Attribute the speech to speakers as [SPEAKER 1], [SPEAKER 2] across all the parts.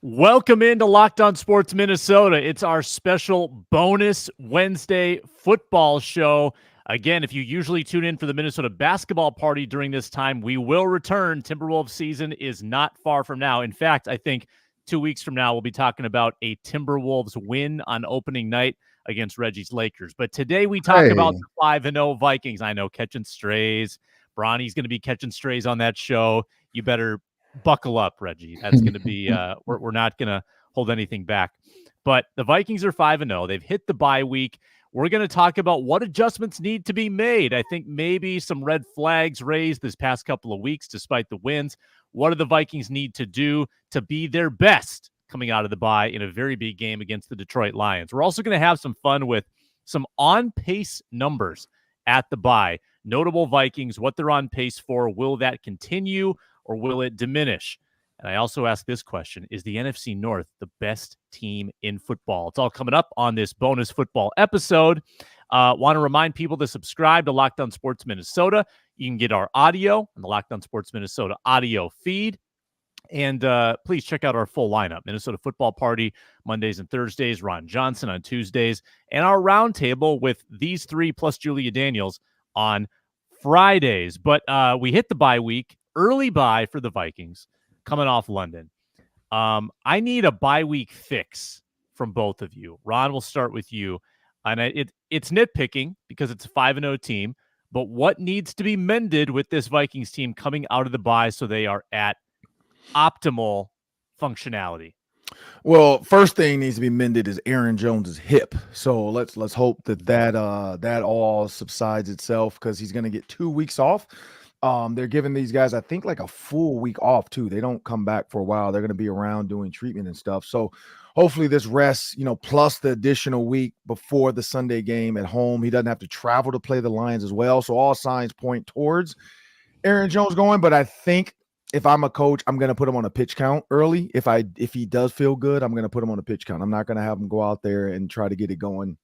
[SPEAKER 1] Welcome into Locked On Sports Minnesota. It's our special bonus Wednesday football show. Again, if you usually tune in for the Minnesota basketball party during this time, we will return. Timberwolves season is not far from now. In fact, I think 2 weeks from now, we'll be talking about a Timberwolves win on opening night against Reggie's Lakers. But today we talk about the 5-0 Vikings. I know, catching strays. Bronny's going to be catching strays on that show. You better buckle up, Reggie. That's going to be we're not going to hold anything back. But the Vikings are 5-0. They've hit the bye week. We're going to talk about what adjustments need to be made. I think maybe some red flags raised this past couple of weeks despite the wins. What do the Vikings need to do to be their best coming out of the bye in a very big game against the Detroit Lions? We're also going to have some fun with some on-pace numbers at the bye. Notable Vikings, what they're on pace for. Will that continue or will it diminish? And I also ask this question, is the NFC North the best team in football? It's all coming up on this bonus football episode. Want to remind people to subscribe to Locked On Sports Minnesota. You can get our audio on the Locked On Sports Minnesota audio feed. And please check out our full lineup. Minnesota Football Party, Mondays and Thursdays. Ron Johnson on Tuesdays. And our roundtable with these three plus Julia Daniels on Fridays. But we hit the bye week. Early bye for the Vikings coming off London. I need a bye week fix from both of you. Ron, we'll start with you. And it's nitpicking because it's a 5-0 team. But what needs to be mended with this Vikings team coming out of the bye so they are at optimal functionality?
[SPEAKER 2] Well, first thing needs to be mended is Aaron Jones's hip. So let's hope that all subsides itself because he's going to get 2 weeks off. They're giving these guys, I think, like a full week off too. They don't come back for a while. They're going to be around doing treatment and stuff. So hopefully this rest, plus the additional week before the Sunday game at home, he doesn't have to travel to play the Lions as well. So all signs point towards Aaron Jones going. But I think if I'm a coach, I'm going to put him on a pitch count early. If he does feel good, I'm going to put him on a pitch count. I'm not going to have him go out there and try to get it going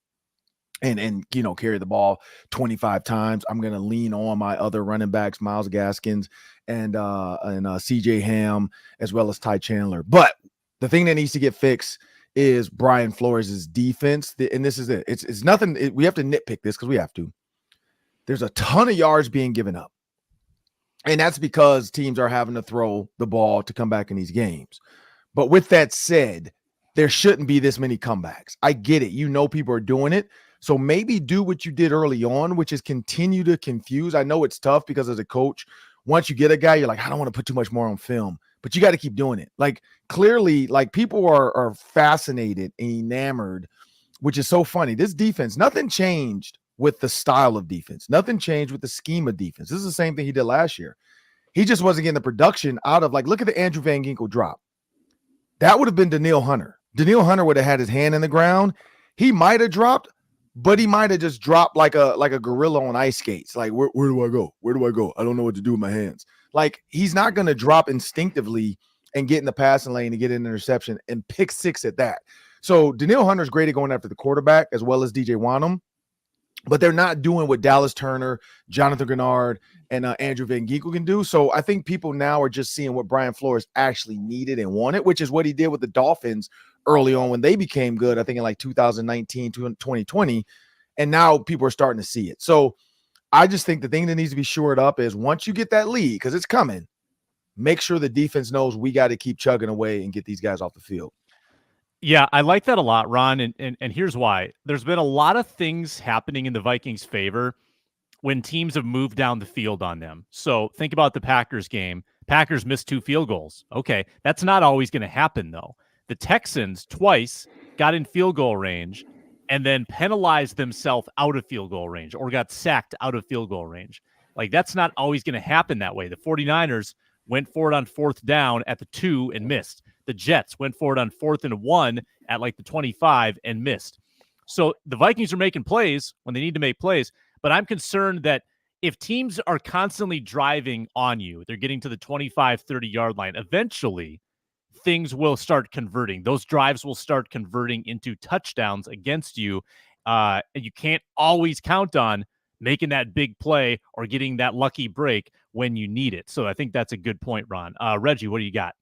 [SPEAKER 2] and carry the ball 25 times. I'm going to lean on my other running backs, Myles Gaskins and CJ Ham, as well as Ty Chandler. But the thing that needs to get fixed is Brian Flores' defense. And this is it. It's nothing. We have to nitpick this because we have to. There's a ton of yards being given up. And that's because teams are having to throw the ball to come back in these games. But with that said, there shouldn't be this many comebacks. I get it. People are doing it. So maybe do what you did early on, which is continue to confuse. I know it's tough because as a coach, once you get a guy, you're like, I don't want to put too much more on film, but you got to keep doing it. Like clearly, like people are fascinated and enamored, which is so funny. This defense, nothing changed with the style of defense. Nothing changed with the scheme of defense. This is the same thing he did last year. He just wasn't getting the production out of look at the Andrew Van Ginkel drop. That would have been Danielle Hunter. Danielle Hunter would have had his hand in the ground. He might have dropped, but he might have just dropped like a gorilla on ice skates. Like, where do I go? Where do I go? I don't know what to do with my hands. Like, he's not going to drop instinctively and get in the passing lane and get an interception and pick six at that. So Danielle Hunter's great at going after the quarterback as well as DJ Wanham, but they're not doing what Dallas Turner, Jonathan Grenard, and Andrew Van Ginkel can do. So I think people now are just seeing what Brian Flores actually needed and wanted, which is what he did with the Dolphins early on when they became good, I think in 2019 to 2020, and now people are starting to see it. So I just think the thing that needs to be shored up is once you get that lead, because it's coming, make sure the defense knows we got to keep chugging away and get these guys off the field.
[SPEAKER 1] Yeah, I like that a lot, Ron, and here's why. There's been a lot of things happening in the Vikings' favor when teams have moved down the field on them. So think about the Packers game. Packers missed 2 field goals. Okay, that's not always going to happen, though. The Texans twice got in field goal range and then penalized themselves out of field goal range or got sacked out of field goal range. That's not always going to happen that way. The 49ers went for it on 4th down at the 2 and missed. The Jets went for it on 4th and 1 at the 25 and missed. So the Vikings are making plays when they need to make plays, but I'm concerned that if teams are constantly driving on you, they're getting to the 25, 30-yard line, eventually things will start converting. Those drives will start converting into touchdowns against you. And you can't always count on making that big play or getting that lucky break when you need it. So I think that's a good point, Ron. Reggie, what do you got?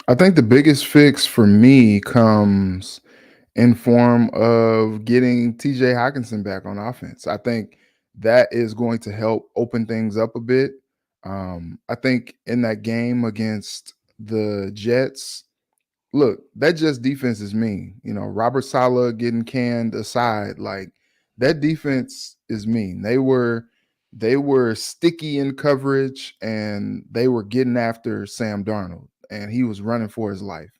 [SPEAKER 3] I think the biggest fix for me comes in form of getting TJ Hawkinson back on offense. I think that is going to help open things up a bit. I think in that game against the Jets, look, that Jets defense is mean. You know, Robert Saleh getting canned aside, like that defense is mean. They were sticky in coverage and they were getting after Sam Darnold and he was running for his life.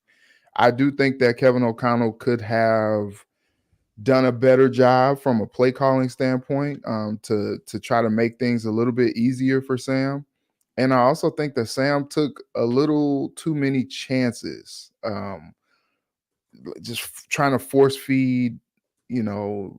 [SPEAKER 3] I do think that Kevin O'Connell could have done a better job from a play calling standpoint, to try to make things a little bit easier for Sam. And I also think that Sam took a little too many chances, just trying to force feed,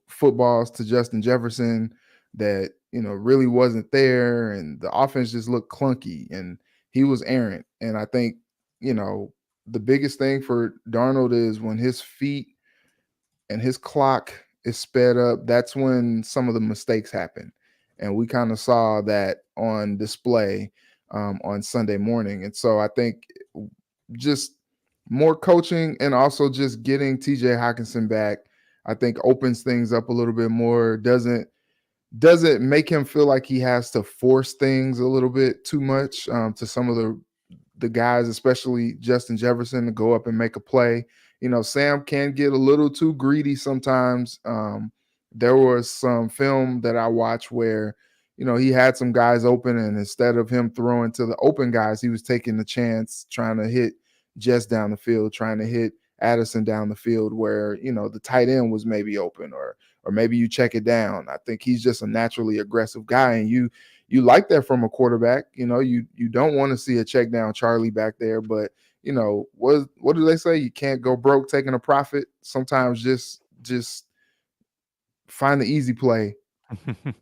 [SPEAKER 3] footballs to Justin Jefferson that really wasn't there, and the offense just looked clunky, and he was errant. And I think you know the biggest thing for Darnold is when his feet and his clock is sped up, that's when some of the mistakes happen. And we kind of saw that on display on Sunday morning. And so I think just more coaching and also just getting TJ Hawkinson back, I think opens things up a little bit more. Doesn't make him feel like he has to force things a little bit too much, to some of the guys, especially Justin Jefferson, to go up and make a play. Sam can get a little too greedy sometimes. There was some film that I watched where, he had some guys open, and instead of him throwing to the open guys, he was taking the chance, trying to hit Jess down the field, trying to hit Addison down the field where, the tight end was maybe open, or maybe you check it down. I think he's just a naturally aggressive guy, and you like that from a quarterback. You don't want to see a check down Charlie back there, but what do they say? You can't go broke taking a profit. Sometimes just find the easy play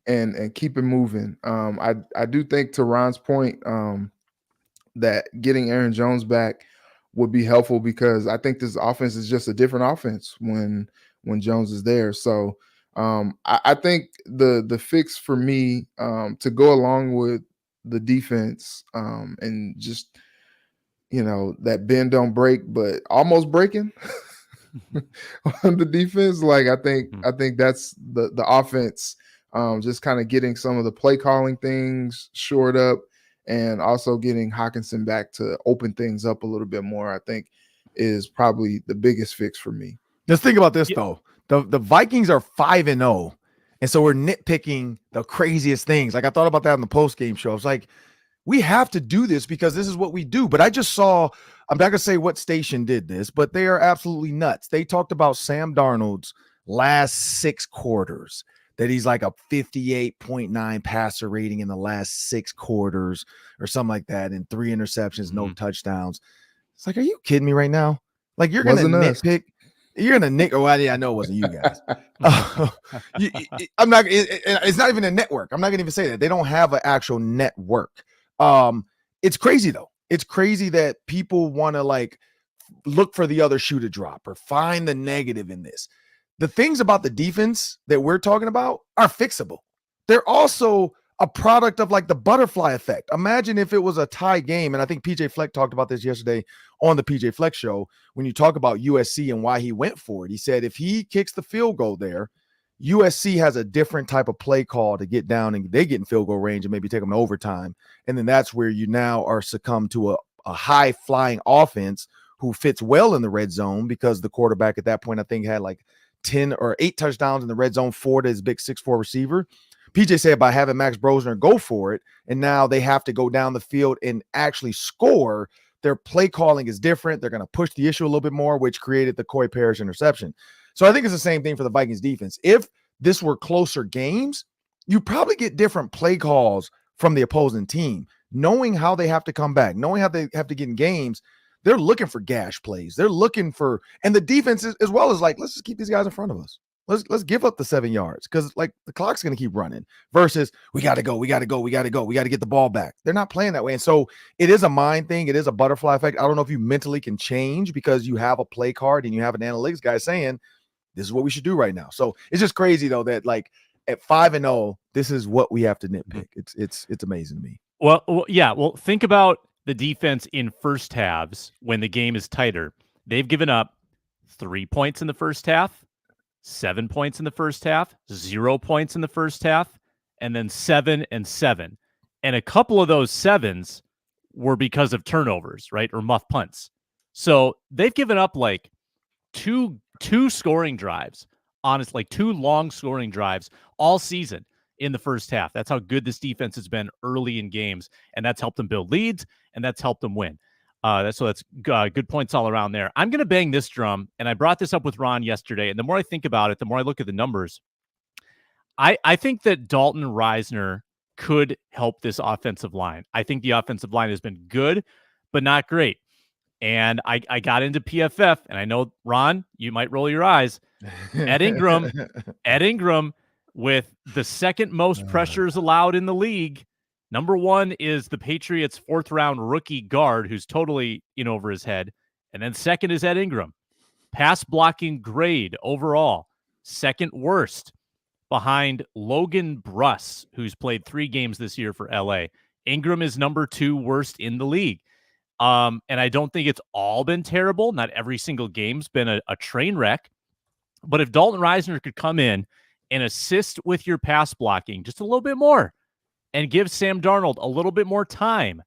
[SPEAKER 3] and keep it moving. I do think, to Ron's point, that getting Aaron Jones back would be helpful, because I think this offense is just a different offense when Jones is there. So I think the fix for me, to go along with the defense, and just that bend don't break, but almost breaking on the defense. Like I think that's the offense, just kind of getting some of the play calling things shored up, and also getting Hawkinson back to open things up a little bit more, I think is probably the biggest fix for me.
[SPEAKER 2] Just think about this though. The Vikings are 5-0. And so we're nitpicking the craziest things. Like I thought about that in the post-game show. I was like, we have to do this because this is what we do. But I just saw, I'm not going to say what station did this, but they are absolutely nuts. They talked about Sam Darnold's last 6 quarters, that he's like a 58.9 passer rating in the last 6 quarters or something like that, and 3 interceptions, no touchdowns. It's like, are you kidding me right now? Like, you're going to nitpick. You're going to nick. Oh, I know it wasn't you guys. I'm not. It's not even a network. I'm not going to even say that. They don't have an actual network. It's crazy though. It's crazy that people want to like look for the other shoe to drop or find the negative in this. The things about the defense that we're talking about are fixable. They're also a product of like the butterfly effect. Imagine if it was a tie game, and I think PJ Fleck talked about this yesterday on the PJ Fleck show, when you talk about USC and why he went for it. He said if he kicks the field goal there, USC has a different type of play call to get down and they get in field goal range and maybe take them to overtime. And then that's where you now are succumbed to a high flying offense who fits well in the red zone, because the quarterback at that point, I think, had like 10 or 8 touchdowns in the red zone, 4 to his big 6'4" receiver. PJ said by having Max Brosner go for it, and now they have to go down the field and actually score, their play calling is different. They're going to push the issue a little bit more, which created the Corey Parrish interception. So I think it's the same thing for the Vikings defense. If this were closer games, you probably get different play calls from the opposing team, knowing how they have to come back, knowing how they have to get in games. They're looking for gash plays. They're looking for, and the defense is, as well as like, let's just keep these guys in front of us. Let's give up the 7 yards, because like the clock's going to keep running, versus we got to go, we got to get the ball back. They're not playing that way. And so it is a mind thing. It is a butterfly effect. I don't know if you mentally can change because you have a play card and you have an analytics guy saying, this is what we should do right now. So it's just crazy though, that like at 5-0, this is what we have to nitpick. It's amazing to me.
[SPEAKER 1] Well, yeah. Well, think about the defense in first halves when the game is tighter. They've given up 3 points in the first half, 7 points in the first half, 0 points in the first half, and then 7 and 7. And a couple of those 7s were because of turnovers, right? Or muff punts. So they've given up like two scoring drives, honestly, like 2 long scoring drives all season in the first half. That's how good this defense has been early in games, and that's helped them build leads, and that's helped them win. That's good points all around there. I'm going to bang this drum, and I brought this up with Ron yesterday, and the more I think about it, the more I look at the numbers, I think that Dalton Risner could help this offensive line. I think the offensive line has been good, but not great. And I got into PFF, and I know, Ron, you might roll your eyes. Ed Ingram with the second most pressures allowed in the league. Number 1 is the Patriots' 4th-round rookie guard, who's totally in over his head. And then second is Ed Ingram. Pass blocking grade overall, second worst, behind Logan Bruss, who's played 3 games this year for LA. Ingram is number 2 worst in the league. And I don't think it's all been terrible. Not every single game's been a train wreck. But if Dalton Risner could come in and assist with your pass blocking just a little bit more and give Sam Darnold a little bit more time,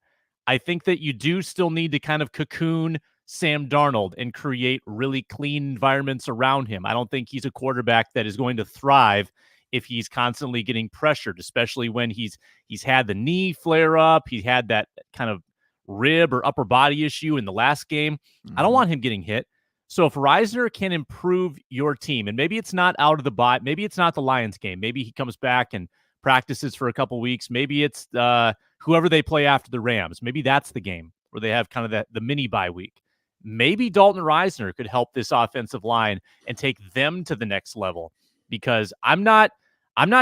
[SPEAKER 1] I think that you do still need to kind of cocoon Sam Darnold and create really clean environments around him. I don't think he's a quarterback that is going to thrive if he's constantly getting pressured, especially when he's had the knee flare up. He had that kind of rib or upper body issue in the last game. I don't want him getting hit. So if Risner can improve your team, and maybe it's not out of the bye, maybe it's not the Lions game. Maybe he comes back and practices for a couple weeks. Maybe it's whoever they play after the Rams. Maybe that's the game where they have kind of the mini bye week. Maybe Dalton Risner could help this offensive line and take them to the next level, because I'm not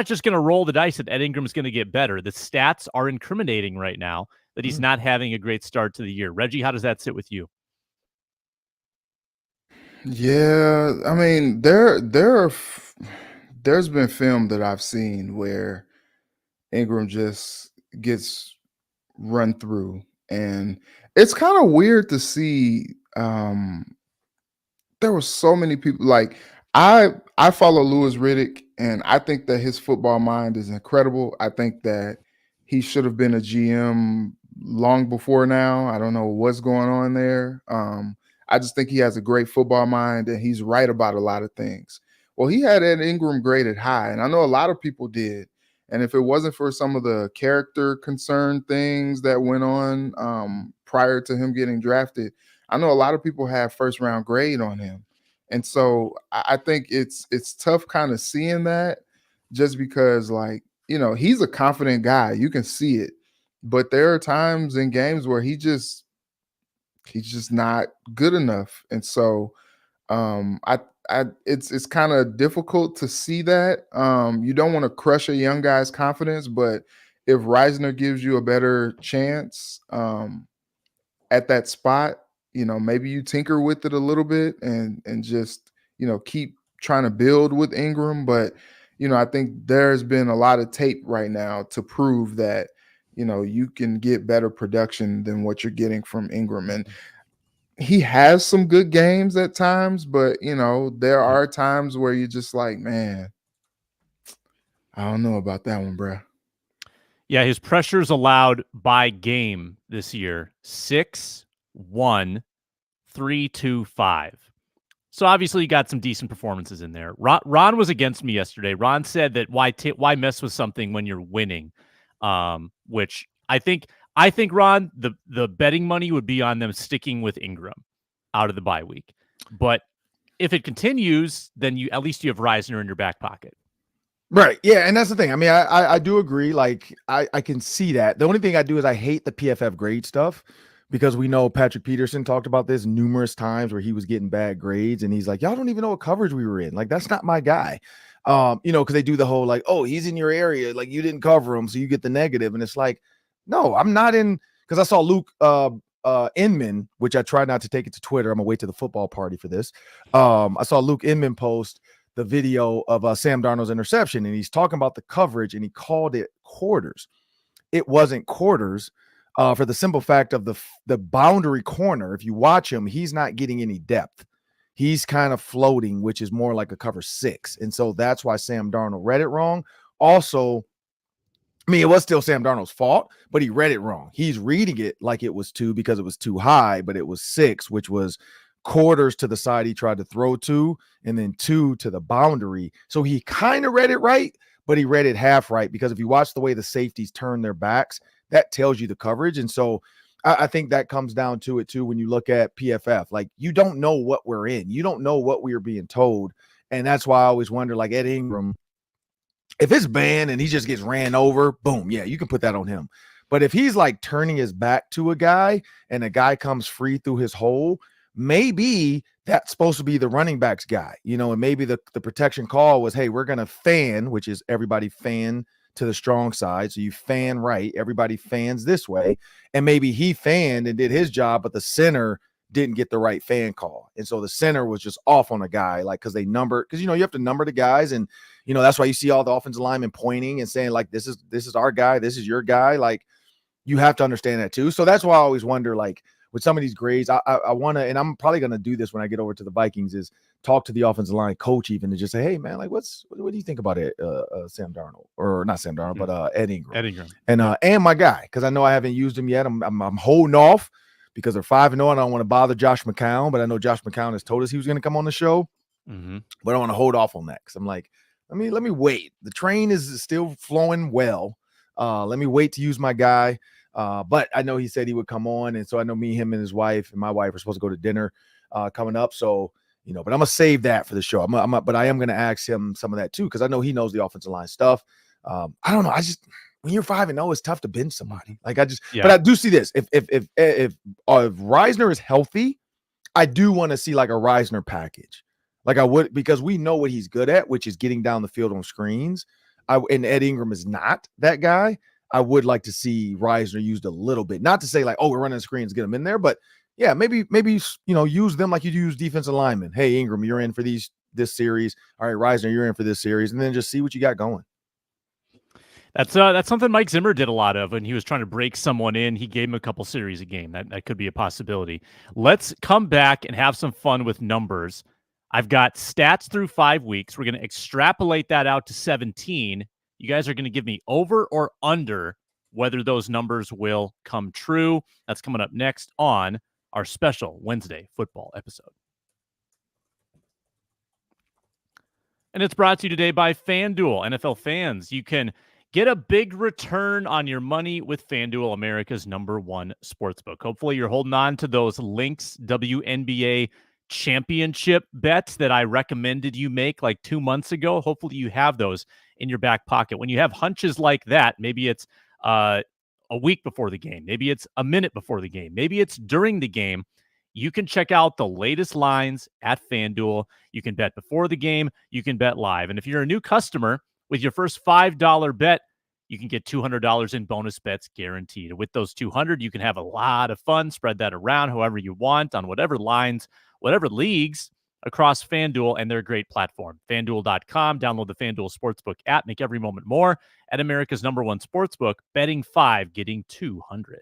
[SPEAKER 1] just going to roll the dice that Ed Ingram's going to get better. The stats are incriminating right now that he's not having a great start to the year. Reggie, how does that sit with you?
[SPEAKER 3] Yeah, I mean, there's been film that I've seen where Ingram just gets run through, and it's kind of weird to see. There were so many people. Like, I follow Louis Riddick, and I think that his football mind is incredible. I think that he should have been a GM long before now. I don't know what's going on there. I just think he has a great football mind, and he's right about a lot of things. Well, he had Ed Ingram graded high, and I know a lot of people did. And if it wasn't for some of the character concern things that went on prior to him getting drafted, I know a lot of people have 1st-round grade on him. And so I think it's tough kind of seeing that, just because, like, you know, he's a confident guy. You can see it. But there are times in games where he's just not good enough. And so it's kind of difficult to see that. You don't want to crush a young guy's confidence, but if Risner gives you a better chance at that spot, you know, maybe you tinker with it a little bit and just, you know, keep trying to build with Ingram. But, you know, I think there's been a lot of tape right now to prove that, you know, you can get better production than what you're getting from Ingram. And he has some good games at times, but, you know, there are times where you're just like, man, I don't know about that one, bro.
[SPEAKER 1] Yeah, his pressures allowed by game this year, 6, 1, 3, 2, 5. So obviously you got some decent performances in there. Ron was against me yesterday. Ron said that why mess with something when you're winning, which I think Ron, the betting money would be on them sticking with Ingram out of the bye week. But if it continues, then at least you have Risner in your back pocket.
[SPEAKER 2] Right. Yeah. And that's the thing. I mean, I do agree. Like, I can see that. The only thing I do is I hate the PFF grade stuff, because we know Patrick Peterson talked about this numerous times where he was getting bad grades, and he's like, y'all don't even know what coverage we were in. Like, that's not my guy. You know, because they do the whole like, oh, he's in your area, like you didn't cover him, so you get the negative. And it's like, no, I'm not in, because I saw Luke Inman, which I try not to take it to Twitter. I'm gonna wait to the football party for this. I saw Luke Inman post the video of Sam Darnold's interception, and he's talking about the coverage, and he called it quarters. It wasn't quarters. for the simple fact of the boundary corner. If you watch him, he's not getting any depth. He's kind of floating, which is more like a cover 6. And so that's why Sam Darnold read it wrong. Also, I mean, it was still Sam Darnold's fault, but he read it wrong. He's reading it like it was 2 because it was too high, but it was 6, which was quarters to the side he tried to throw to, and then 2 to the boundary. So he kind of read it right, but he read it half right, because if you watch the way the safeties turn their backs, that tells you the coverage. And so I think that comes down to it too. When you look at PFF, like, you don't know what we're in. You don't know what we are being told. And that's why I always wonder, like, Ed Ingram, if it's banned and he just gets ran over, boom, yeah, you can put that on him. But if he's like turning his back to a guy and a guy comes free through his hole, maybe that's supposed to be the running back's guy, and maybe the protection call was, hey, we're going to fan, which is everybody fan to the strong side. So you fan right, everybody fans this way. And maybe he fanned and did his job, but the center didn't get the right fan call. And so the center was just off on a guy, like, because you have to number the guys. And, that's why you see all the offensive linemen pointing and saying, like, this is our guy, this is your guy. Like, you have to understand that too. So that's why I always wonder, like, with some of these grades, I want to, and I'm probably going to do this when I get over to the Vikings, is talk to the offensive line coach even, to just say, hey, man, like, what do you think about it? Sam Darnold, or not Sam Darnold, but Ed Ingram. And my guy, because I know I haven't used him yet. I'm holding off because they're 5-0 and I don't want to bother Josh McCown, but I know Josh McCown has told us he was going to come on the show. But I want to hold off on that because I'm like, let me wait. The train is still flowing well. Let me wait to use my guy. But I know he said he would come on, and so I know him and his wife and my wife are supposed to go to dinner coming up. So, but I'm gonna save that for the show. But I am gonna ask him some of that too, because I know he knows the offensive line stuff. I don't know. When you're 5-0, it's tough to bench somebody. Like, but I do see this. If Reisner is healthy, I do want to see like a Reisner package. Like, I would, because we know what he's good at, which is getting down the field on screens. And Ed Ingram is not that guy. I would like to see Reisner used a little bit. Not to say like, oh, we're running screens, get them in there, but yeah, maybe use them like you use defensive linemen. Hey, Ingram, you're in for this series. All right, Reisner, you're in for this series, and then just see what you got going.
[SPEAKER 1] That's something Mike Zimmer did a lot of when he was trying to break someone in. He gave him a couple series a game. That could be a possibility. Let's come back and have some fun with numbers. I've got stats through 5 weeks. We're going to extrapolate that out to 17. You guys are going to give me over or under whether those numbers will come true. That's coming up next on our special Wednesday football episode. And it's brought to you today by FanDuel. NFL fans, you can get a big return on your money with FanDuel, America's #1 sportsbook. Hopefully you're holding on to those Lynx WNBA championship bets that I recommended you make like 2 months ago. Hopefully you have those in your back pocket. When you have hunches like that, maybe it's a week before the game, maybe it's a minute before the game, maybe it's during the game, you can check out the latest lines at FanDuel. You can bet before the game, you can bet live. And if you're a new customer, with your first $5 bet, you can get $200 in bonus bets guaranteed. With those $200, you can have a lot of fun, spread that around however you want on whatever lines, whatever leagues across FanDuel and their great platform. FanDuel.com. Download the FanDuel Sportsbook app. Make every moment more at America's #1 sportsbook. Betting 5, getting 200.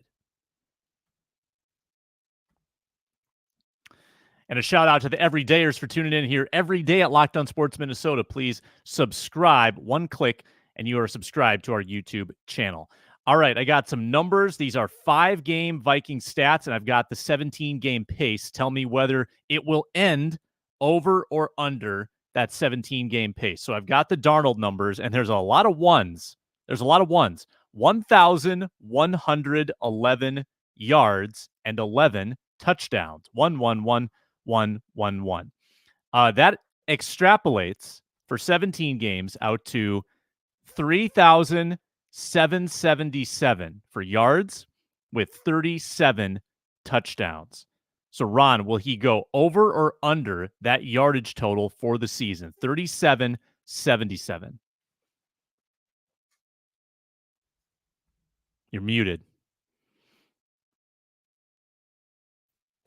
[SPEAKER 1] And a shout out to the everydayers for tuning in here every day at Locked On Sports Minnesota. Please subscribe, one click, and you are subscribed to our YouTube channel. All right, I got some numbers. These are 5-game Viking stats, and I've got the 17-game pace. Tell me whether it will end over or under that 17-game pace. So I've got the Darnold numbers, and there's a lot of ones. 1,111 yards and 11 touchdowns. 1-1-1-1-1-1. That extrapolates for 17 games out to 3,777 for yards with 37 touchdowns. So, Ron, will he go over or under that yardage total for the season? 3,777. You're muted.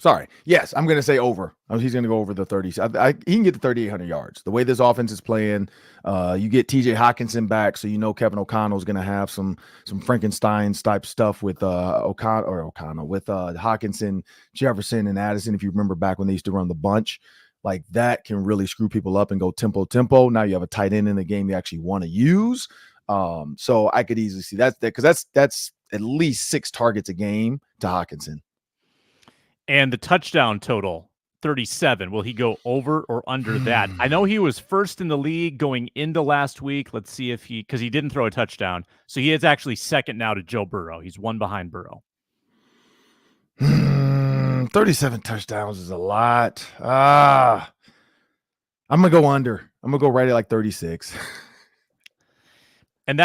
[SPEAKER 2] Sorry. Yes, I'm going to say over. He's going to go over the 30. He can get to 3,800 yards. The way this offense is playing, you get TJ Hawkinson back, so you know Kevin O'Connell is going to have some Frankenstein's type stuff with Hawkinson, Jefferson, and Addison. If you remember back when they used to run the bunch, like that can really screw people up and go tempo. Now you have a tight end in the game you actually want to use. So I could easily see that because that's at least 6 targets a game to Hawkinson.
[SPEAKER 1] And the touchdown total, 37. Will he go over or under that? I know he was first in the league going into last week. Let's see if because he didn't throw a touchdown. So he is actually second now to Joe Burrow. He's one behind Burrow.
[SPEAKER 2] 37 touchdowns is a lot. I'm going to go under. I'm going to go right at like 36.
[SPEAKER 1] And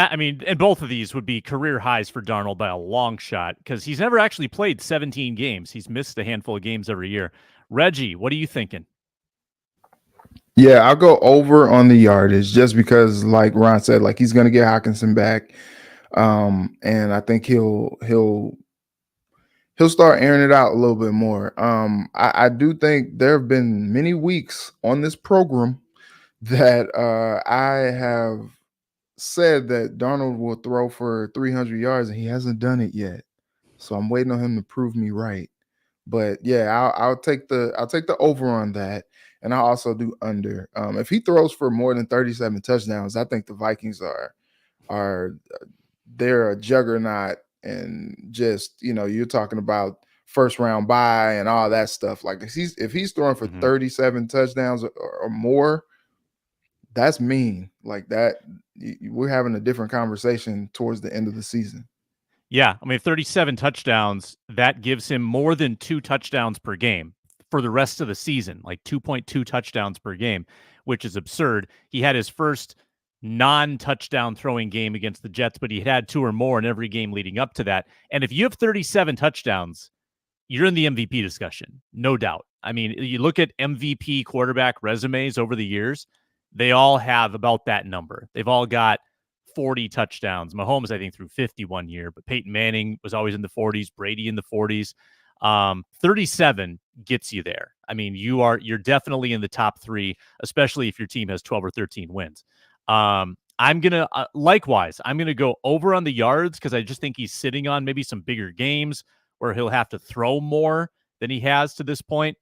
[SPEAKER 1] both of these would be career highs for Darnold by a long shot because he's never actually played 17 games. He's missed a handful of games every year. Reggie, what are you thinking?
[SPEAKER 3] Yeah, I'll go over on the yardage just because, like Ron said, like he's going to get Hawkinson back, and I think he'll start airing it out a little bit more. I do think there have been many weeks on this program that I have said that Darnold will throw for 300 yards, and he hasn't done it yet. So I'm waiting on him to prove me right. But yeah, I'll take the over on that, and I'll also do under. If he throws for more than 37 touchdowns, I think the Vikings are they're a juggernaut, and just you're talking about first round bye and all that stuff. Like if he's throwing for 37 touchdowns or more, that's mean. Like that, we're having a different conversation towards the end of the season.
[SPEAKER 1] Yeah, 37 touchdowns, that gives him more than 2 touchdowns per game for the rest of the season, like 2.2 touchdowns per game, which is absurd. He had his first non-touchdown throwing game against the Jets, but he had 2 or more in every game leading up to that. And if you have 37 touchdowns, you're in the MVP discussion, no doubt. You look at MVP quarterback resumes over the years, they all have about that number. They've all got 40 touchdowns. Mahomes, I think, threw 51 year, but Peyton Manning was always in the 40s, Brady in the 40s. 37 gets you there. You're definitely in the top 3, especially if your team has 12 or 13 wins. I'm going to likewise, I'm going to go over on the yards because I just think he's sitting on maybe some bigger games where he'll have to throw more than he has to this point.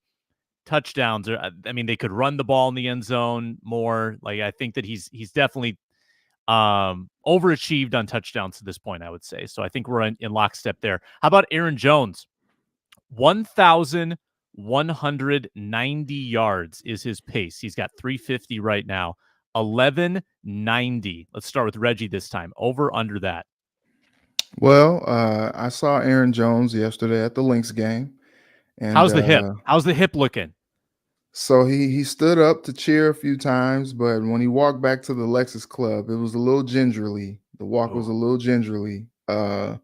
[SPEAKER 1] Touchdowns they could run the ball in the end zone more. Like I think that he's definitely overachieved on touchdowns to this point, I would say. So I think we're in lockstep there. How about Aaron Jones? 1,190 yards is his pace. He's got 350 right now. 1,190. Let's start with Reggie this time. Over, under that.
[SPEAKER 3] Well, I saw Aaron Jones yesterday at the Lynx game. And
[SPEAKER 1] how's the hip? How's the hip looking?
[SPEAKER 3] So he stood up to cheer a few times, but when he walked back to the Lexus Club, it was a little gingerly. The walk was a little gingerly. And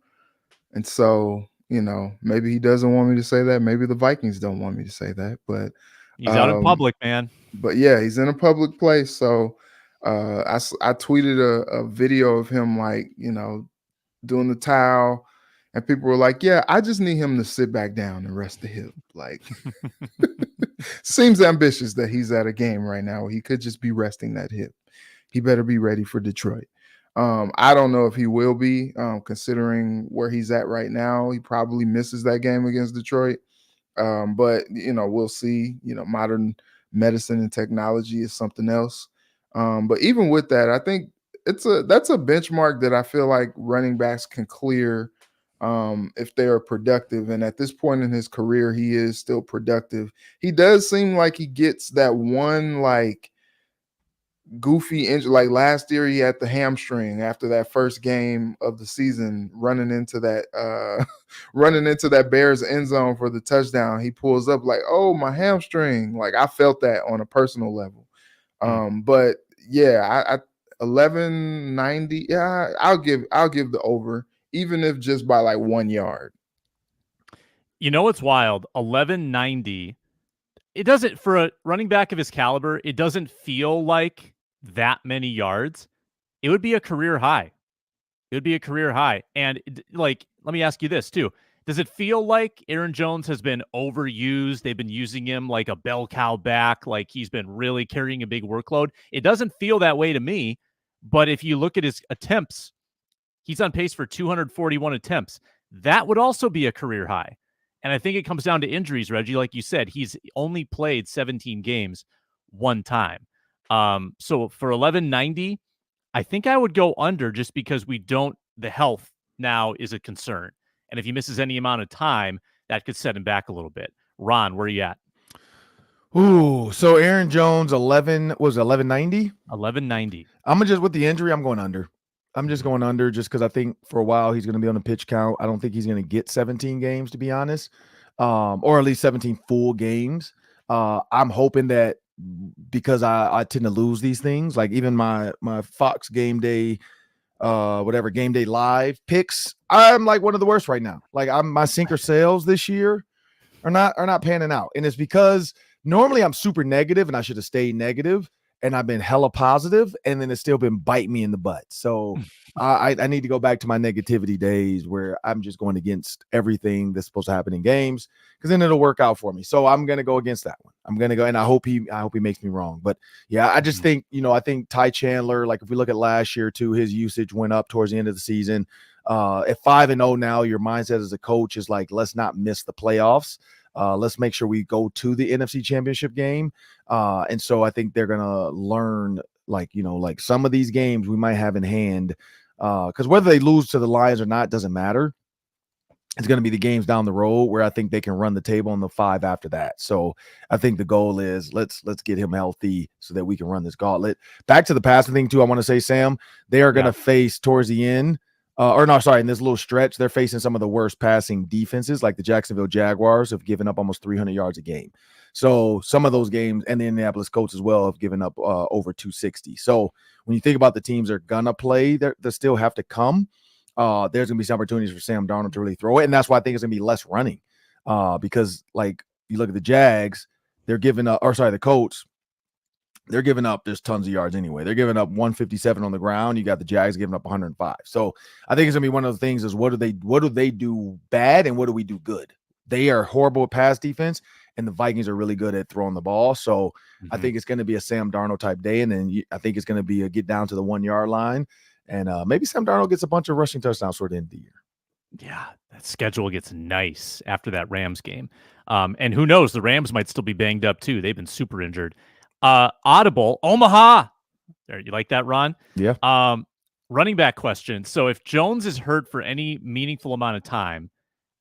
[SPEAKER 3] so, maybe he doesn't want me to say that. Maybe the Vikings don't want me to say that, but
[SPEAKER 1] he's out in public, man.
[SPEAKER 3] But yeah, he's in a public place. So I tweeted a video of him, doing the towel, and people were like, yeah, I just need him to sit back down and rest the hip. Like, seems ambitious that he's at a game right now where he could just be resting that hip. He better be ready for Detroit. I don't know if he will be, considering where he's at right now. He probably misses that game against Detroit. But we'll see. Modern medicine and technology is something else. But even with that, I think that's a benchmark that I feel like running backs can clear if they are productive. And at this point in his career, he is still productive. He does seem like he gets that one goofy injury. Like last year, he had the hamstring after that first game of the season, running into that Bears end zone for the touchdown. He pulls up like, oh, my hamstring. Like I felt that on a personal level. But yeah, I 1190. Yeah, I'll give the over, even if just by like 1 yard.
[SPEAKER 1] It's wild. 1190. It doesn't, for a running back of his caliber, it doesn't feel like that many yards. It would be a career high. And let me ask you this too. Does it feel like Aaron Jones has been overused? They've been using him like a bell cow back, like he's been really carrying a big workload. It doesn't feel that way to me, but if you look at his attempts, he's on pace for 241 attempts. That would also be a career high. And I think it comes down to injuries, Reggie. Like you said, he's only played 17 games one time. So for 1190, I think I would go under just because the health now is a concern. And if he misses any amount of time, that could set him back a little bit. Ron, where are you at?
[SPEAKER 2] Ooh, so Aaron Jones, 1190?
[SPEAKER 1] 1190.
[SPEAKER 2] With the injury, I'm going under. I'm just going under just because I think for a while he's going to be on the pitch count. I don't think he's going to get 17 games, to be honest, or at least 17 full games. I'm hoping that because I tend to lose these things, like even my Fox game day, game day live picks, I'm like one of the worst right now. Like my sinker sales this year are not panning out, and it's because normally I'm super negative, and I should have stayed negative. And I've been hella positive, and then it's still been biting me in the butt. So I need to go back to my negativity days where I'm just going against everything that's supposed to happen in games, because then it'll work out for me. So I'm gonna go against that one. I'm gonna go, and I hope he makes me wrong. But yeah, I just think, I think Ty Chandler, like if we look at last year too, his usage went up towards the end of the season. At 5-0 now, your mindset as a coach is like, let's not miss the playoffs. Let's make sure we go to the NFC Championship game. And so I think they're going to learn, like some of these games we might have in hand, because whether they lose to the Lions or not doesn't matter. It's going to be the games down the road where I think they can run the table on the 5 after that. So I think the goal is let's get him healthy so that we can run this gauntlet. Back to the passing thing too, I want to say, Sam, they are going to face towards the end, in this little stretch, they're facing some of the worst passing defenses, like the Jacksonville Jaguars have given up almost 300 yards a game. So some of those games, and the Indianapolis Colts as well, have given up over 260. So when you think about the teams that are going to play, they still have to come. There's going to be some opportunities for Sam Darnold to really throw it. And that's why I think it's going to be less running, because like you look at the Jags, the Colts, they're giving up just tons of yards anyway. They're giving up 157 on the ground. You got the Jags giving up 105. So I think it's gonna be one of the things is what do they do bad and what do we do good? They are horrible at pass defense, and the Vikings are really good at throwing the ball. So I think it's going to be a Sam Darnold type day, and then I think it's going to be a get down to the 1 yard line, and maybe Sam Darnold gets a bunch of rushing touchdowns toward the end of the year.
[SPEAKER 1] Yeah, that schedule gets nice after that Rams game. And who knows, the Rams might still be banged up too. They've been super injured. Audible, Omaha. There, you like that, Ron?
[SPEAKER 2] Yeah.
[SPEAKER 1] Running back question. So if Jones is hurt for any meaningful amount of time,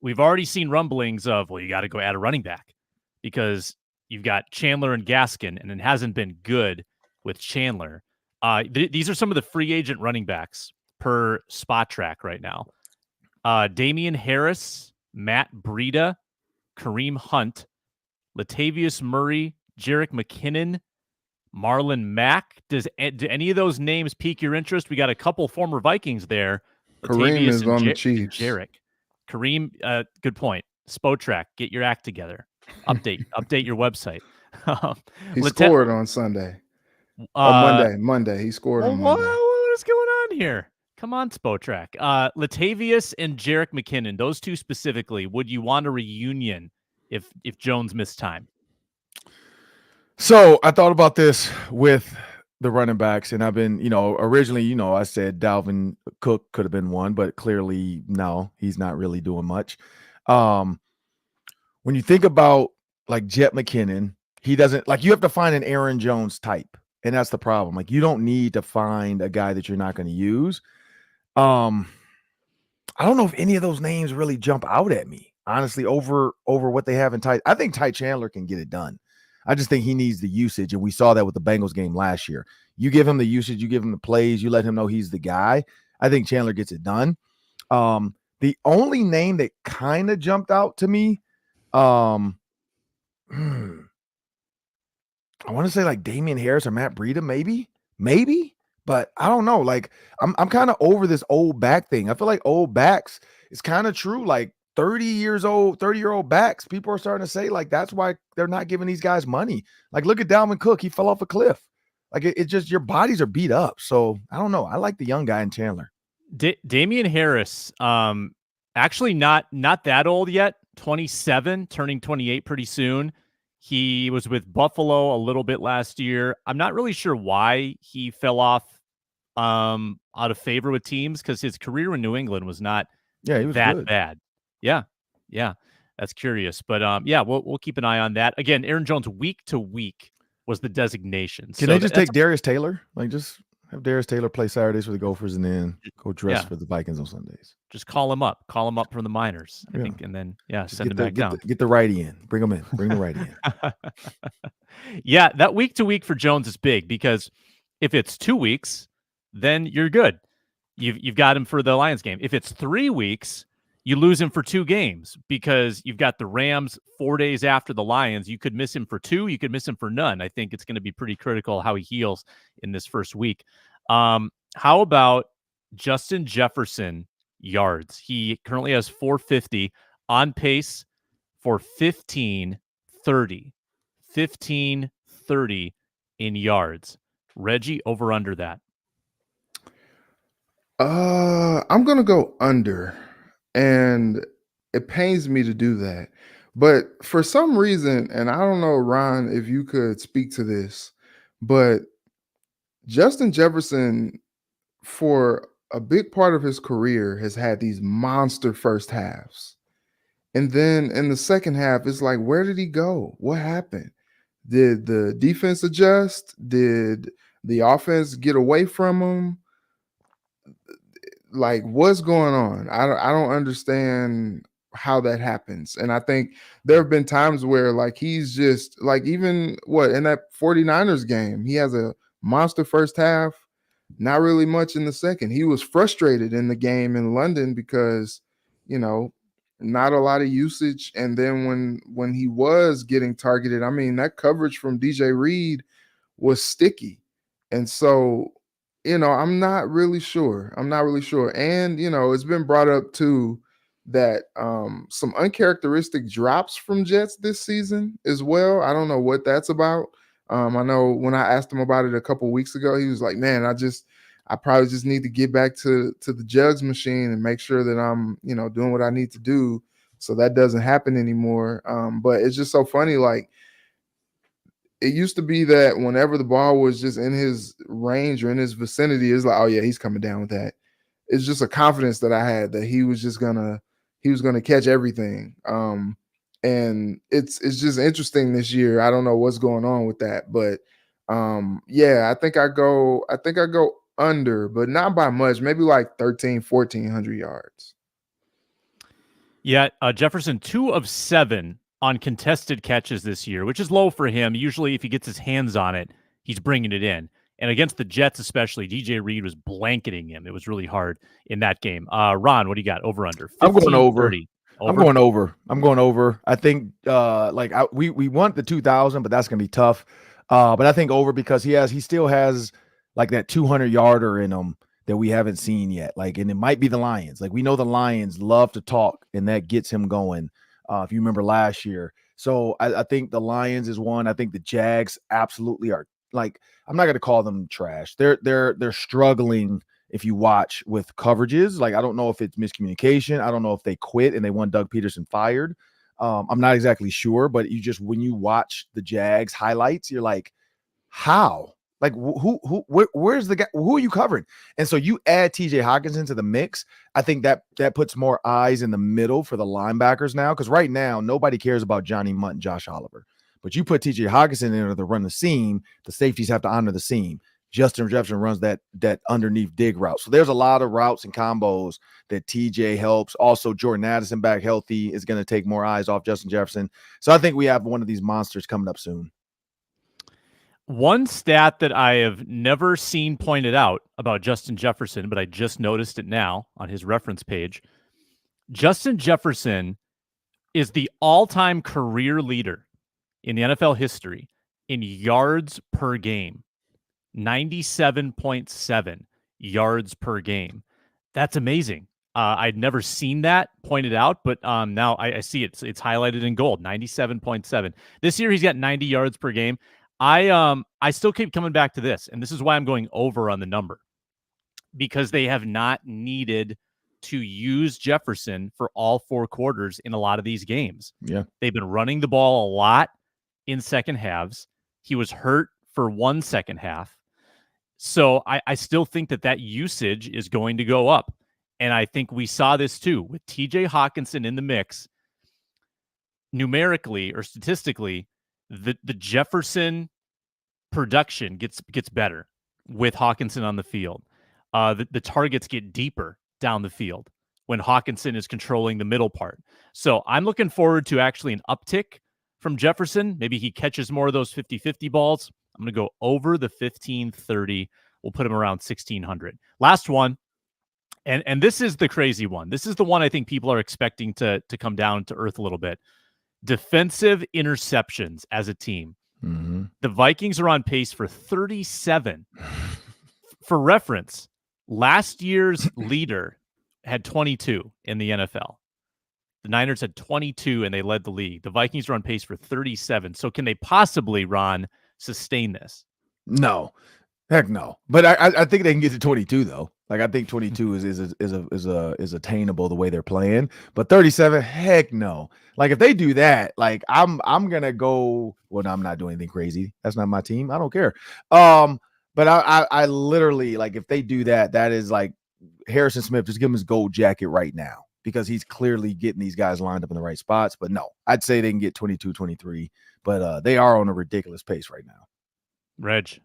[SPEAKER 1] we've already seen rumblings of, well, you got to go add a running back because you've got Chandler and Gaskin, and it hasn't been good with Chandler. These are some of the free agent running backs per Spot Track right now. Damian Harris, Matt Breida, Kareem Hunt, Latavius Murray, Jerick McKinnon, Marlon Mack. Do any of those names pique your interest? We got a couple former Vikings there.
[SPEAKER 3] Kareem is on the Chiefs.
[SPEAKER 1] Jerick. Kareem, good point. Spotrac, get your act together. Update your website.
[SPEAKER 3] He scored on Sunday. Monday. He scored on Monday.
[SPEAKER 1] What is going on here? Come on, Spotrac. Latavius and Jerick McKinnon, those two specifically, would you want a reunion if Jones missed time?
[SPEAKER 2] So I thought about this with the running backs, and I've been, originally, I said Dalvin Cook could have been one, but clearly, no, he's not really doing much. When you think about like Jet McKinnon, he doesn't, like, you have to find an Aaron Jones type, and that's the problem. Like, you don't need to find a guy that you're not going to use. I don't know if any of those names really jump out at me, honestly, over what they have in Ty. I think Ty Chandler can get it done. I just think he needs the usage, and we saw that with the Bengals game last year. You give him the usage, you give him the plays, you let him know he's the guy. I think Chandler gets it done. The only name that kind of jumped out to me, I want to say like Damian Harris or Matt Breida, maybe, but I don't know. Like I'm kind of over this old back thing. I feel like old backs is kind of true. Like 30-year-old backs, people are starting to say like that's why they're not giving these guys money. Like look at Dalvin Cook, he fell off a cliff. Like it just, your bodies are beat up. So I don't know. I like the young guy in Chandler.
[SPEAKER 1] Damian Harris, Actually, not that old yet. 27, turning 28 pretty soon. He was with Buffalo a little bit last year. I'm not really sure why he fell off out of favor with teams, because his career in New England was not
[SPEAKER 2] Yeah, he was
[SPEAKER 1] that
[SPEAKER 2] good.
[SPEAKER 1] bad. Yeah. That's curious. But yeah, we'll keep an eye on that. Again, Aaron Jones week to week was the designation.
[SPEAKER 2] Can they just take Darius Taylor? Like, just have Darius Taylor play Saturdays for the Gophers and then go dress for the Vikings on Sundays.
[SPEAKER 1] Just call him up from the minors, I think, and then just send him back down.
[SPEAKER 2] Get the righty in. Bring him in. Bring the righty in.
[SPEAKER 1] Yeah, that week to week for Jones is big, because if it's 2 weeks, then you're good. You've got him for the Lions game. If it's 3 weeks, you lose him for 2 games, because you've got the Rams 4 days after the Lions. You could miss him for 2. You could miss him for none. I think it's going to be pretty critical how he heals in this first week. How about Justin Jefferson yards? He currently has 450, on pace for 1530. 1530 in yards. Reggie, over under that?
[SPEAKER 3] I'm gonna go under, and it pains me to do that, but for some reason, and I don't know, Ron, if you could speak to this, but Justin Jefferson, for a big part of his career, has had these monster first halves. And then in the second half, it's like, where did he go? What happened? Did the defense adjust? Did the offense get away from him? Like, what's going on? I don't understand how that happens. And I think there have been times where, like, he's just like, even in that 49ers game, he has a monster first half, not really much in the second. He was frustrated in the game in London because, not a lot of usage. And then when he was getting targeted, I mean, that coverage from DJ Reed was sticky. And so, I'm not really sure. And, it's been brought up too that some uncharacteristic drops from Jets this season as well. I don't know what that's about. I know when I asked him about it a couple weeks ago, he was like, man, I probably just need to get back to the jugs machine and make sure that I'm, doing what I need to do so that doesn't happen anymore. But it's just so funny. Like, it used to be that whenever the ball was just in his range or in his vicinity, it's like, oh yeah, he's coming down with that. It's just a confidence that I had that he was gonna catch everything. And it's just interesting this year. I don't know what's going on with that, but yeah, I think I go under, but not by much, maybe like 1,400 yards.
[SPEAKER 1] Yeah, Jefferson, 2 of 7 on contested catches this year, which is low for him. Usually if he gets his hands on it, he's bringing it in. And against the Jets especially, DJ Reed was blanketing him. It was really hard in that game. Ron, what do you got? Over, under?
[SPEAKER 2] I'm going over.
[SPEAKER 1] 30.
[SPEAKER 2] I'm going over. I think we want the 2,000, but that's going to be tough. But I think over, because he still has like that 200-yarder in him that we haven't seen yet. Like, and it might be the Lions. Like, we know the Lions love to talk, and that gets him going. If you remember last year. So I think the Lions is one. I think the Jags absolutely are, like, I'm not going to call them trash. They're struggling if you watch with coverages. Like, I don't know if it's miscommunication. I don't know if they quit and they want Doug Peterson fired. I'm not exactly sure, but when you watch the Jags highlights, you're like, how? Like, where's the guy? Who are you covering? And so you add TJ Hockenson to the mix. I think that puts more eyes in the middle for the linebackers now, because right now nobody cares about Johnny Mutt and Josh Oliver. But you put TJ Hockenson in there to run the seam, the safeties have to honor the seam. Justin Jefferson runs that underneath dig route. So there's a lot of routes and combos that TJ helps. Also, Jordan Addison back healthy is going to take more eyes off Justin Jefferson. So I think we have one of these monsters coming up soon.
[SPEAKER 1] One stat that I have never seen pointed out about Justin Jefferson, but I just noticed it now on his reference page. Justin Jefferson is the all-time career leader in the NFL history in yards per game. 97.7 yards per game. That's amazing. I'd never seen that pointed out, but now I see it. It's highlighted in gold, 97.7. This year he's got 90 yards per game. I still keep coming back to this, and this is why I'm going over on the number, because they have not needed to use Jefferson for all 4 quarters in a lot of these games.
[SPEAKER 2] Yeah.
[SPEAKER 1] They've been running the ball a lot in second halves. He was hurt for 1 second half. So I still think that usage is going to go up. And I think we saw this too with TJ Hawkinson in the mix. Numerically or statistically, the Jefferson production gets better with Hawkinson on the field. The targets get deeper down the field when Hawkinson is controlling the middle part. So I'm looking forward to actually an uptick from Jefferson. Maybe he catches more of those 50-50 balls. I'm going to go over the 1530. We'll put him around 1600. Last one. And this is the crazy one. This is the one I think people are expecting to come down to earth a little bit. Defensive interceptions as a team.
[SPEAKER 2] Mm-hmm.
[SPEAKER 1] The Vikings are on pace for 37. For reference, last year's leader had 22 in the NFL. The Niners had 22 and they led the league. The Vikings are on pace for 37. So can they possibly, Ron, sustain this?
[SPEAKER 2] No, heck no. But I think they can get to 22 though. Like I think 22 is attainable the way they're playing. But 37, heck no. Like if they do that, like I'm gonna go. Well, no, I'm not doing anything crazy. That's not my team. I don't care. But I literally like if they do that, that is like Harrison Smith. Just give him his gold jacket right now because he's clearly getting these guys lined up in the right spots. But no, I'd say they can get 22, 23. But they are on a ridiculous pace right now.
[SPEAKER 1] Reg.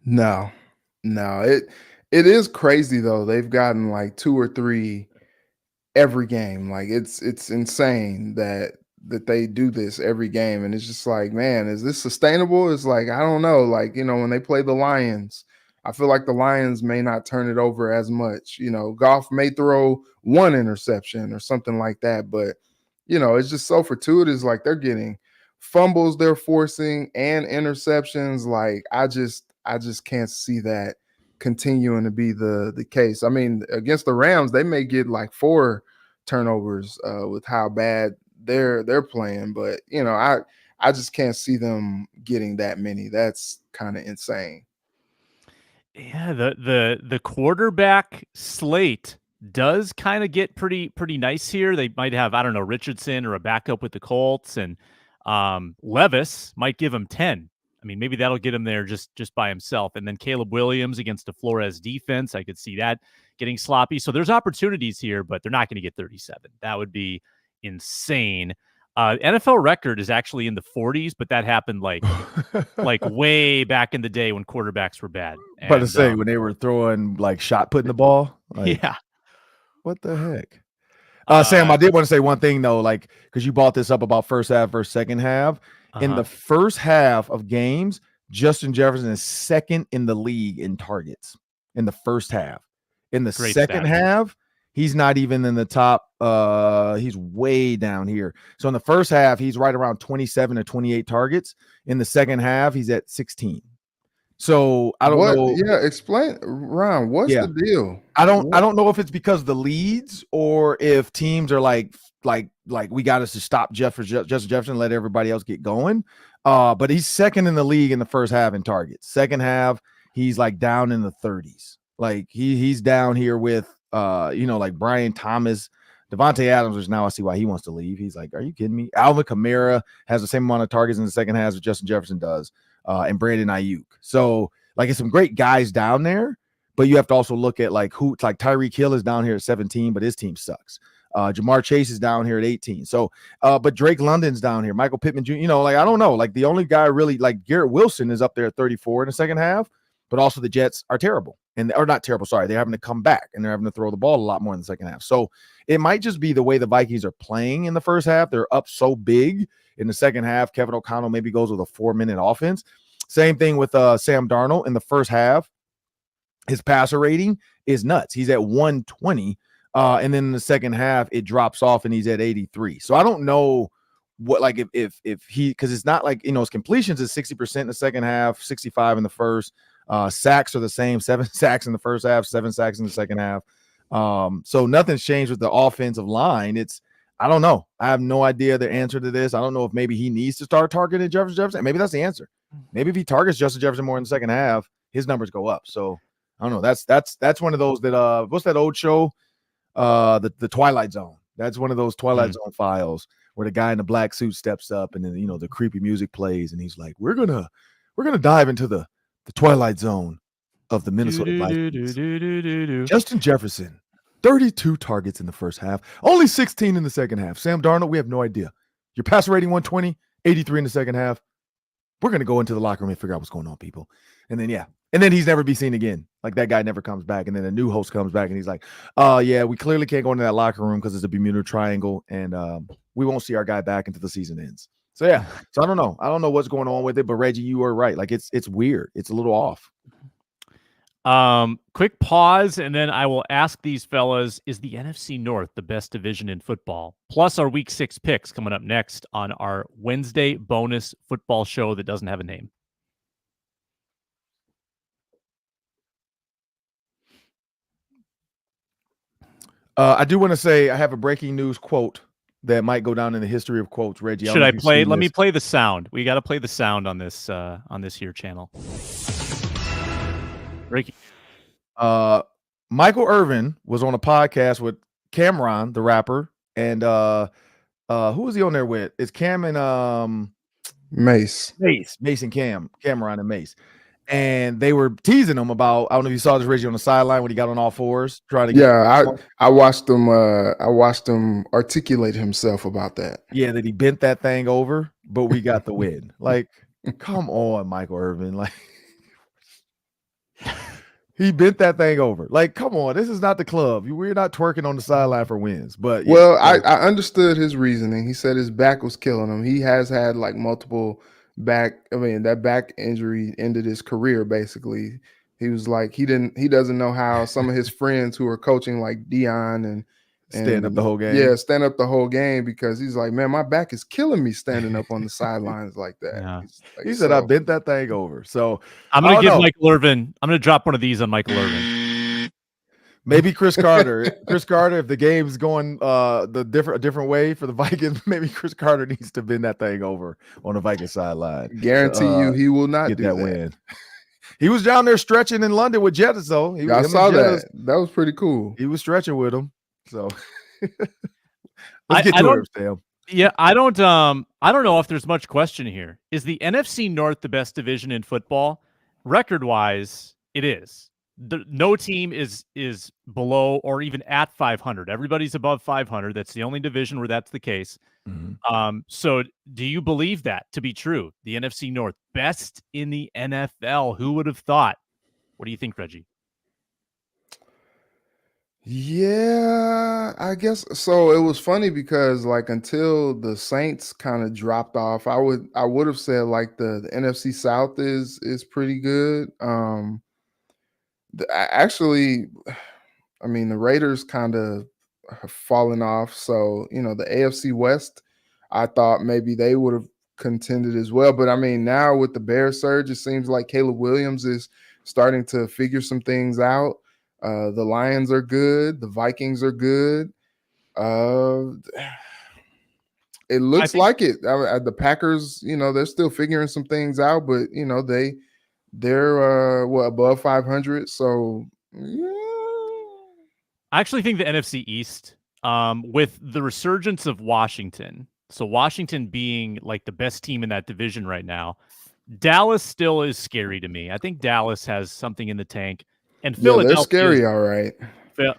[SPEAKER 3] No, it is crazy though. They've gotten like 2 or 3 every game. Like it's insane that they do this every game, and it's just like, man, is this sustainable? It's like I don't know. Like when they play the Lions, I feel like the Lions may not turn it over as much. Goff may throw 1 interception or something like that, but it's just so fortuitous. Like they're getting fumbles, they're forcing, and interceptions. Like I just can't see that continuing to be the case. I mean, against the Rams, they may get like 4 turnovers with how bad they're playing, but I just can't see them getting that many. That's kind of insane.
[SPEAKER 1] Yeah, the quarterback slate does kind of get pretty nice here. They might have, I don't know, Richardson or a backup with the Colts, and Levis might give him 10. I mean, maybe that'll get him there just by himself. And then Caleb Williams against a Flores defense, I could see that getting sloppy. So there's opportunities here, but they're not going to get 37. That would be insane. NFL record is actually in the 40s, but that happened like way back in the day when quarterbacks were bad.
[SPEAKER 2] About to say when they were throwing like shot putting the ball. Like,
[SPEAKER 1] yeah.
[SPEAKER 2] What the heck? Sam, I did want to say one thing though, like because you brought this up about first half versus second half. In the first half of games, Justin Jefferson is second in the league in targets in the first half. In the second half, he's not even in the top. He's way down here. So in the first half, he's right around 27 or 28 targets. In the second half, he's at 16. So I don't know.
[SPEAKER 3] Yeah, explain, Ron. What's the deal?
[SPEAKER 2] I don't know if it's because the leads or if teams are like we got us to stop Justin Jefferson, let everybody else get going. But he's second in the league in the first half in targets. Second half, he's like down in the 30s. Like he's down here with like Brian Thomas, Devontae Adams, which now I see why he wants to leave. He's like, are you kidding me? Alvin Kamara has the same amount of targets in the second half as Justin Jefferson does, and Brandon Ayuk. So like it's some great guys down there, but you have to also look at like who, like Tyreek Hill is down here at 17, but his team sucks. Jamar Chase is down here at 18. So, but Drake London's down here. Michael Pittman Jr., like, I don't know. Like the only guy really, like Garrett Wilson is up there at 34 in the second half, but also the Jets are terrible or not terrible. Sorry. They're having to come back and they're having to throw the ball a lot more in the second half. So it might just be the way the Vikings are playing in the first half. They're up so big in the second half. Kevin O'Connell maybe goes with a 4-minute offense. Same thing with Sam Darnold in the first half. His passer rating is nuts. He's at 120. And then in the second half, it drops off and he's at 83. So I don't know what, like, if he, because it's not like, his completions is 60% in the second half, 65 in the first. Sacks are the same, 7 sacks in the first half, 7 sacks in the second half. So nothing's changed with the offensive line. I don't know. I have no idea the answer to this. I don't know if maybe he needs to start targeting Jefferson. Maybe that's the answer. Maybe if he targets Justin Jefferson more in the second half, his numbers go up. So I don't know. That's one of those that what's that old show? the Twilight Zone. That's one of those Twilight Zone files where the guy in the black suit steps up and then the creepy music plays and he's like, we're gonna dive into the Twilight Zone of the Minnesota Vikings. Justin Jefferson, 32 targets in the first half, only 16 in the second half. Sam Darnold, we have no idea. Your passer rating 120, 83 in the second half. We're gonna go into the locker room and figure out what's going on, people. And then he's never be seen again. Like that guy never comes back. And then a new host comes back and he's like, yeah, we clearly can't go into that locker room because it's a Bermuda Triangle and we won't see our guy back until the season ends. So yeah, so I don't know what's going on with it, but Reggie, you are right. Like it's weird. It's a little off.
[SPEAKER 1] Quick pause, and then I will ask these fellas, is the NFC North the best division in football? Plus our week 6 picks coming up next on our Wednesday bonus football show that doesn't have a name.
[SPEAKER 2] I do want to say I have a breaking news quote that might go down in the history of quotes. Reggie,
[SPEAKER 1] should I play? Let me play the sound. We got to play the sound on this here channel. Ricky.
[SPEAKER 2] Michael Irvin was on a podcast with Cameron, the rapper, and who was he on there with? It's Cam and
[SPEAKER 3] Mace
[SPEAKER 2] and Cameron and Mace. And they were teasing him about, I don't know if you saw this, Reggie, on the sideline when he got on all fours trying to get.
[SPEAKER 3] Yeah, I watched him. I watched him articulate himself about that.
[SPEAKER 2] Yeah, that he bent that thing over, but we got the win. Like, come on, Michael Irvin. Like, he bent that thing over. Like, come on, this is not the club. We're not twerking on the sideline for wins. But yeah,
[SPEAKER 3] well, I understood his reasoning. He said his back was killing him. He has had like multiple that back injury ended his career basically. He was like he doesn't know how some of his friends who are coaching like Dion and
[SPEAKER 2] stand up the whole game.
[SPEAKER 3] Yeah, stand up the whole game because he's like, man, my back is killing me standing up on the sidelines like that.
[SPEAKER 1] Yeah.
[SPEAKER 2] He said, I bent that thing over. So
[SPEAKER 1] I'm gonna give Michael Irvin. I'm gonna drop one of these on Michael Irvin.
[SPEAKER 2] Maybe Chris Carter. Chris Carter, if the game's going a different way for the Vikings, maybe Chris Carter needs to bend that thing over on the Viking sideline.
[SPEAKER 3] Guarantee you he will not
[SPEAKER 2] get
[SPEAKER 3] do
[SPEAKER 2] that win. He was down there stretching in London with Jettas, though.
[SPEAKER 3] I saw that. That was pretty cool.
[SPEAKER 2] He was stretching with him. So let's get to it, Sam.
[SPEAKER 1] Yeah, I don't know if there's much question here. Is the NFC North the best division in football? Record-wise, it is. No team is below or even at 500. Everybody's above 500. That's the only division where that's the case. Mm-hmm. So do you believe that to be true? The NFC North, best in the NFL. Who would have thought? What do you think, Reggie?
[SPEAKER 3] Yeah, I guess so. It was funny because like until the Saints kind of dropped off, I would have said like the NFC South is pretty good. Actually, I mean, the Raiders kind of have fallen off. So, the AFC West, I thought maybe they would have contended as well. But I mean, now with the Bears surge, it seems like Caleb Williams is starting to figure some things out. The Lions are good. The Vikings are good. It looks like it. The Packers, they're still figuring some things out, but they're above 500. So yeah.
[SPEAKER 1] I actually think the NFC East, with the resurgence of Washington, so Washington being like the best team in that division right now, Dallas still is scary to me. I think Dallas has something in the tank, and Philadelphia.
[SPEAKER 3] They're scary, all right.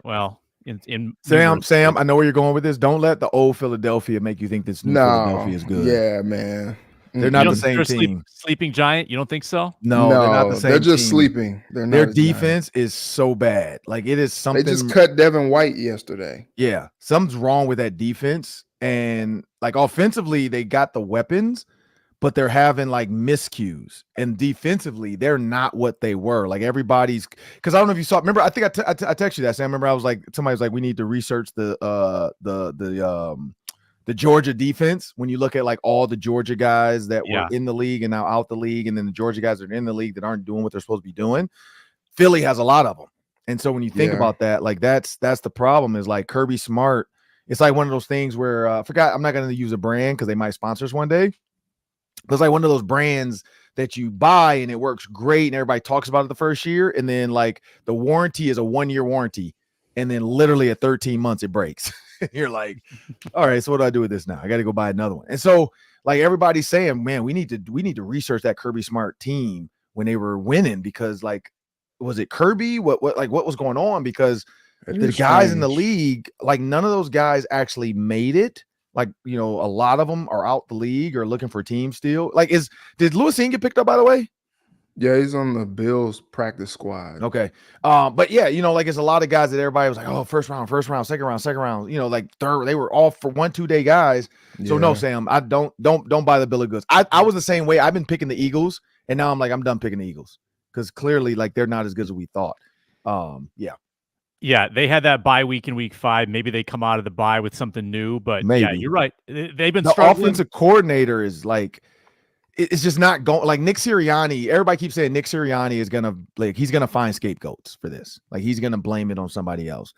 [SPEAKER 1] Well, in
[SPEAKER 2] Sam, I know where you're going with this. Don't let the old Philadelphia make you think this new Philadelphia is good.
[SPEAKER 3] Yeah, man.
[SPEAKER 2] They're not the same team.
[SPEAKER 1] Sleeping giant? You don't think so?
[SPEAKER 2] No, they're not the same.
[SPEAKER 3] They're just
[SPEAKER 2] team.
[SPEAKER 3] Sleeping.
[SPEAKER 2] Their defense is so bad. Like it is something.
[SPEAKER 3] They just cut Devin White yesterday.
[SPEAKER 2] Yeah, something's wrong with that defense. And like offensively, they got the weapons, but they're having like miscues. And defensively, they're not what they were. Like everybody's, because I don't know if you saw. Remember, I think I texted you that. Sam, I remember I was like, somebody was like, we need to research the Georgia defense. When you look at like all the Georgia guys that were in the league and now out the league, and then the Georgia guys that are in the league that aren't doing what they're supposed to be doing, Philly has a lot of them. And so when you think about that, like that's the problem is like Kirby Smart. It's like one of those things where I'm not going to use a brand because they might sponsor us one day. It's like one of those brands that you buy and it works great and everybody talks about it the first year. And then like the warranty is a 1-year warranty. and then literally at 13 months it breaks. You're like, all right, so what do I do with this now? I got to go buy another one. And so like everybody's saying, man, we need to research that Kirby Smart team when they were winning, because like, was it Kirby? What was going on? Because the guys in the league, like none of those guys actually made it. Like, a lot of them are out the league or looking for teams still. Like, did Lewis get picked up, by the way?
[SPEAKER 3] Yeah, he's on the Bills practice squad.
[SPEAKER 2] Okay. But yeah, like it's a lot of guys that everybody was like, oh, first round, second round, like third, they were all for 1-2 day guys. So no, Sam, I don't buy the bill of goods. I was the same way. I've been picking the Eagles, and now I'm like, I'm done picking the Eagles because clearly like they're not as good as we thought.
[SPEAKER 1] Yeah, they had that bye week in week 5. Maybe they come out of the bye with something new, but
[SPEAKER 2] maybe.
[SPEAKER 1] Yeah, you're right. They've been
[SPEAKER 2] the
[SPEAKER 1] struggling.
[SPEAKER 2] Offensive coordinator is like, it's just not going. Like Nick Sirianni, everybody keeps saying Nick Sirianni is he's gonna find scapegoats for this. Like he's gonna blame it on somebody else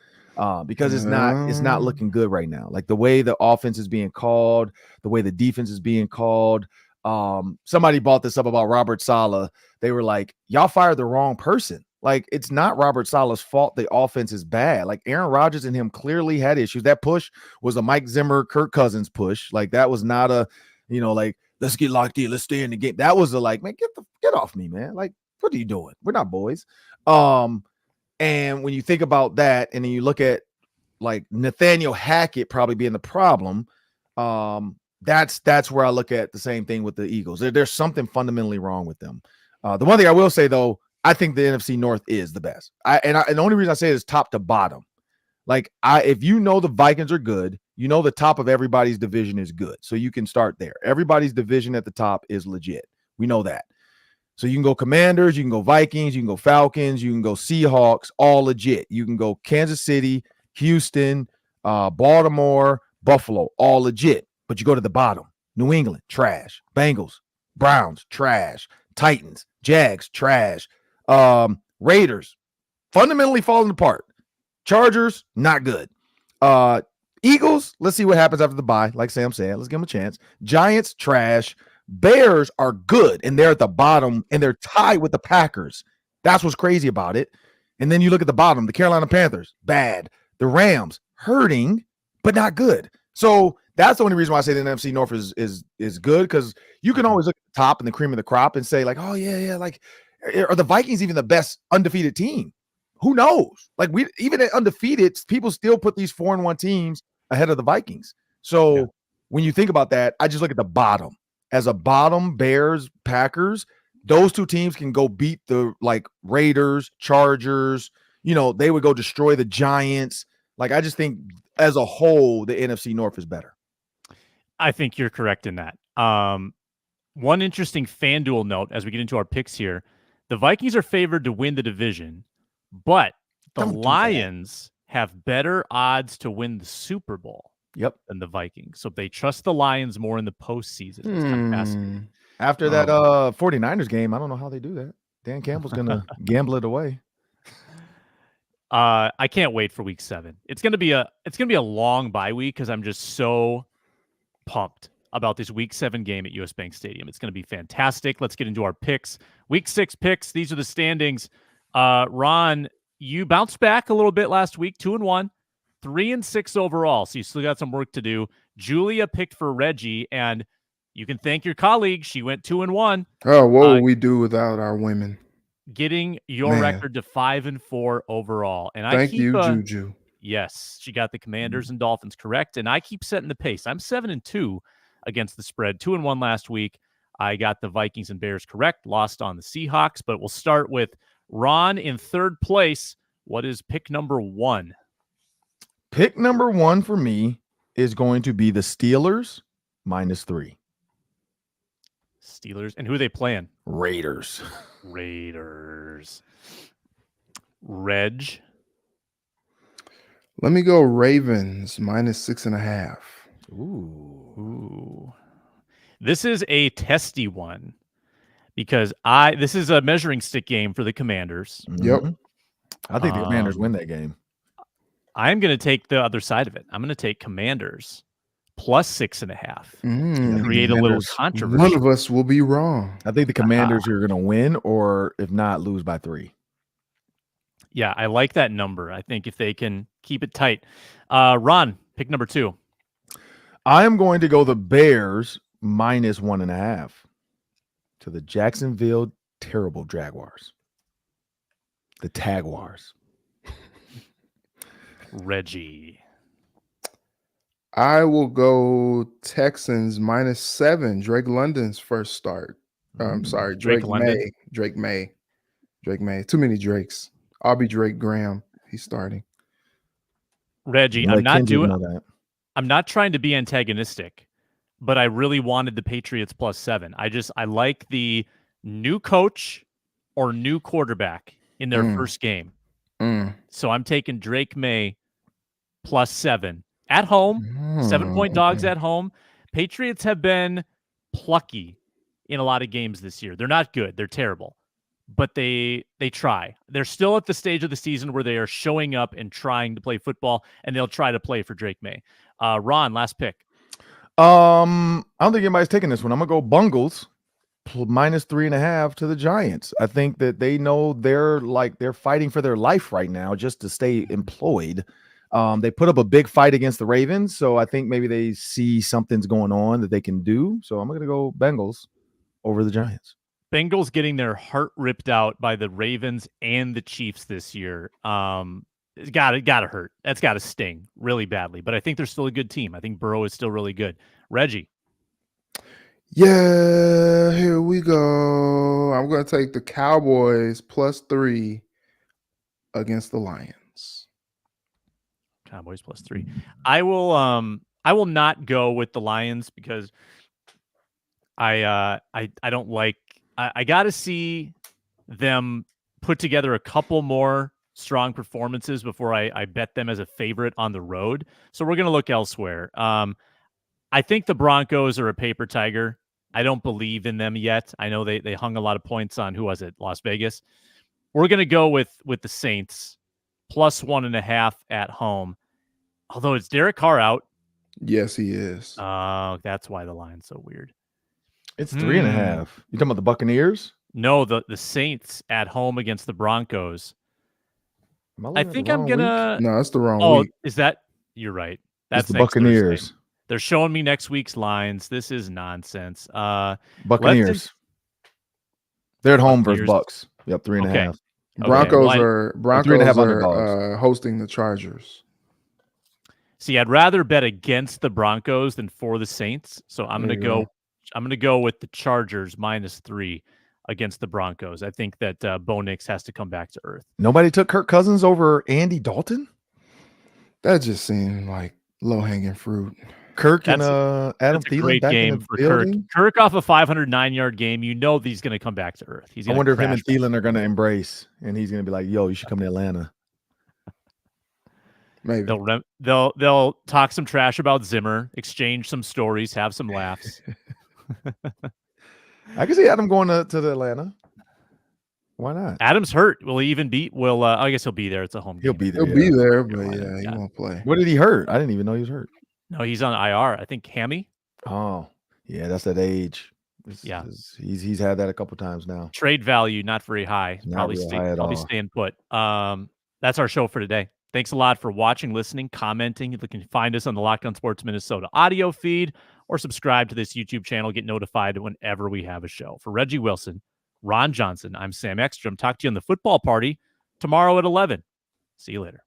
[SPEAKER 2] because it's not looking good right now. Like the way the offense is being called, the way the defense is being called. Somebody brought this up about Robert Saleh. They were like, y'all fired the wrong person. Like, it's not Robert Saleh's fault the offense is bad. Like, Aaron Rodgers and him clearly had issues. That push was a Mike Zimmer, Kirk Cousins push. Like, that was not a, like, let's get locked in, let's stay in the game. That was man, get off me, man. Like, what are you doing? We're not boys. And when you think about that, and then you look at, like, Nathaniel Hackett probably being the problem, that's where I look at the same thing with the Eagles. There's something fundamentally wrong with them. The one thing I will say, though, I think the NFC North is the best. And the only reason I say it is top to bottom. Like, if the Vikings are good, the top of everybody's division is good. So you can start there. Everybody's division at the top is legit. We know that. So you can go Commanders, you can go Vikings, you can go Falcons, you can go Seahawks, all legit. You can go Kansas City, Houston, Baltimore, Buffalo, all legit. But you go to the bottom, New England, trash. Bengals, Browns, trash. Titans, Jags, trash. Raiders, fundamentally falling apart. Chargers, not good. Eagles, let's see what happens after the bye. Like Sam said, let's give them a chance. Giants, trash. Bears are good, and they're at the bottom, and they're tied with the Packers. That's what's crazy about it. And then you look at the bottom, the Carolina Panthers, bad. The Rams, hurting, but not good. So that's the only reason why I say the NFC North is good, because you can always look at the top and the cream of the crop and say, like, oh, yeah, like, are the Vikings even the best undefeated team? Who knows? Like, even at undefeated, people still put these 4-1 teams ahead of the Vikings. So when you think about that, I just look at the bottom. As a bottom, Bears, Packers, those two teams can go beat the, like, Raiders, Chargers. They would go destroy the Giants. Like, I just think as a whole, the NFC North is better.
[SPEAKER 1] I think you're correct in that. One interesting FanDuel note as we get into our picks here. The Vikings are favored to win the division, but the Lions have better odds to win the Super Bowl than the Vikings. So they trust the Lions more in the postseason. It's kind of fascinating.
[SPEAKER 2] After that 49ers game, I don't know how they do that. Dan Campbell's going to gamble it away.
[SPEAKER 1] I can't wait for week 7. It's going to be a long bye week because I'm just so pumped about this week 7 game at US Bank Stadium. It's going to be fantastic. Let's get into our picks. Week 6 picks. These are the standings. Ron, you bounced back a little bit last week, 2-1, 3-6 overall. So you still got some work to do. Julia picked for Reggie, and you can thank your colleague. She went 2-1.
[SPEAKER 3] Oh, what would we do without our women?
[SPEAKER 1] Getting your record to 5-4 overall. And
[SPEAKER 3] thank you, Juju.
[SPEAKER 1] Yes, she got the Commanders and Dolphins correct, and I keep setting the pace. I'm 7-2 against the spread, 2-1 last week. I got the Vikings and Bears correct, lost on the Seahawks, but we'll start with Ron in third place. What is pick number 1?
[SPEAKER 2] Pick number 1 for me is going to be the Steelers -3.
[SPEAKER 1] Steelers, and who are they playing?
[SPEAKER 2] Raiders. Reg.
[SPEAKER 3] Let me go Ravens -6.5.
[SPEAKER 2] Ooh.
[SPEAKER 1] This is a testy one because this is a measuring stick game for the Commanders.
[SPEAKER 3] Yep.
[SPEAKER 2] I think the Commanders win that game.
[SPEAKER 1] I'm going to take the other side of it. I'm going to take Commanders +6.5. Create a little controversy.
[SPEAKER 3] One of us will be wrong.
[SPEAKER 2] I think the Commanders are going to win, or if not, lose by 3.
[SPEAKER 1] Yeah, I like that number. I think if they can Keep it tight. Ron, pick number 2.
[SPEAKER 2] I am going to go the Bears -1.5 to the Jacksonville terrible Jaguars. The Tagwars.
[SPEAKER 1] Reggie.
[SPEAKER 3] I will go Texans -7. Drake London's first start. I'm sorry,
[SPEAKER 1] Drake London.
[SPEAKER 3] Drake May. Too many Drakes. I'll be Drake Graham. He's starting.
[SPEAKER 1] Reggie,
[SPEAKER 2] Let Kenji know that.
[SPEAKER 1] I'm not trying to be antagonistic, but I really wanted the Patriots +7. I like the new coach or new quarterback in their first game. So I'm taking Drake May +7 at home. 7-point dogs at home. Patriots have been plucky in a lot of games this year. They're not good. They're terrible. But they try. They're still at the stage of the season where they are showing up and trying to play football, and they'll try to play for Drake May. Ron, last pick.
[SPEAKER 2] I don't think anybody's taking this one. I'm gonna go Bungles -3.5 to the Giants. I think that they know they're fighting for their life right now just to stay employed. They put up a big fight against the Ravens, so I think maybe they see something's going on that they can do. So I'm gonna go Bengals over the Giants.
[SPEAKER 1] Bengals getting their heart ripped out by the Ravens and the Chiefs this year. It's gotta hurt. That's gotta sting really badly. But I think they're still a good team. I think Burrow is still really good. Reggie.
[SPEAKER 3] Yeah, here we go. I'm going to take the Cowboys +3 against the Lions.
[SPEAKER 1] Cowboys +3. I will not go with the Lions because I don't like. I got to see them put together a couple more strong performances before I bet them as a favorite on the road. So we're going to look elsewhere. I think the Broncos are a paper tiger. I don't believe in them yet. I know they hung a lot of points on, who was it? Las Vegas. We're going to go with the Saints +1.5 at home. Although it's Derek Carr out.
[SPEAKER 3] Yes, he is.
[SPEAKER 1] That's why the line's so weird.
[SPEAKER 2] It's 3.5. You talking about the Buccaneers?
[SPEAKER 1] No, the Saints at home against the Broncos. I think I'm gonna.
[SPEAKER 3] No, that's the wrong week.
[SPEAKER 1] Is that? You're right. That's
[SPEAKER 2] the Buccaneers.
[SPEAKER 1] Thursday. They're showing me next week's lines. This is nonsense.
[SPEAKER 2] Buccaneers. They're at home versus Bucks. Yep, 3.5.
[SPEAKER 3] Broncos are hosting the Chargers.
[SPEAKER 1] See, I'd rather bet against the Broncos than for the Saints. So I'm gonna go. I'm gonna go with the Chargers -3 against the Broncos. I think that Bo Nix has to come back to earth.
[SPEAKER 2] Nobody took Kirk Cousins over Andy Dalton?
[SPEAKER 3] That just seemed like low-hanging fruit.
[SPEAKER 2] Kirk and Adam Thielen.
[SPEAKER 1] Great game for Kirk. Kirk off a 509-yard game. You know he's going to come back to earth. I
[SPEAKER 2] wonder if him and Thielen are going to embrace, and he's going to be like, "Yo, you should come to Atlanta."
[SPEAKER 3] Maybe
[SPEAKER 1] they'll talk some trash about Zimmer, exchange some stories, have some laughs.
[SPEAKER 2] I can see Adam going to the Atlanta. Why not?
[SPEAKER 1] Adam's hurt. Will he even be? I guess he'll be there. It's a home game.
[SPEAKER 2] He'll be there.
[SPEAKER 3] He'll be there, but he won't play.
[SPEAKER 2] What did he hurt? I didn't even know he was hurt.
[SPEAKER 1] No, he's on IR. I think hammy.
[SPEAKER 2] Oh, yeah, that's that age. He's had that a couple times now.
[SPEAKER 1] Trade value not very high. Probably staying put. That's our show for today. Thanks a lot for watching, listening, commenting. You can find us on the Locked On Sports Minnesota audio feed or subscribe to this YouTube channel. Get notified whenever we have a show. For Reggie Wilson, Ron Johnson, I'm Sam Ekstrom. Talk to you on the football party tomorrow at 11. See you later.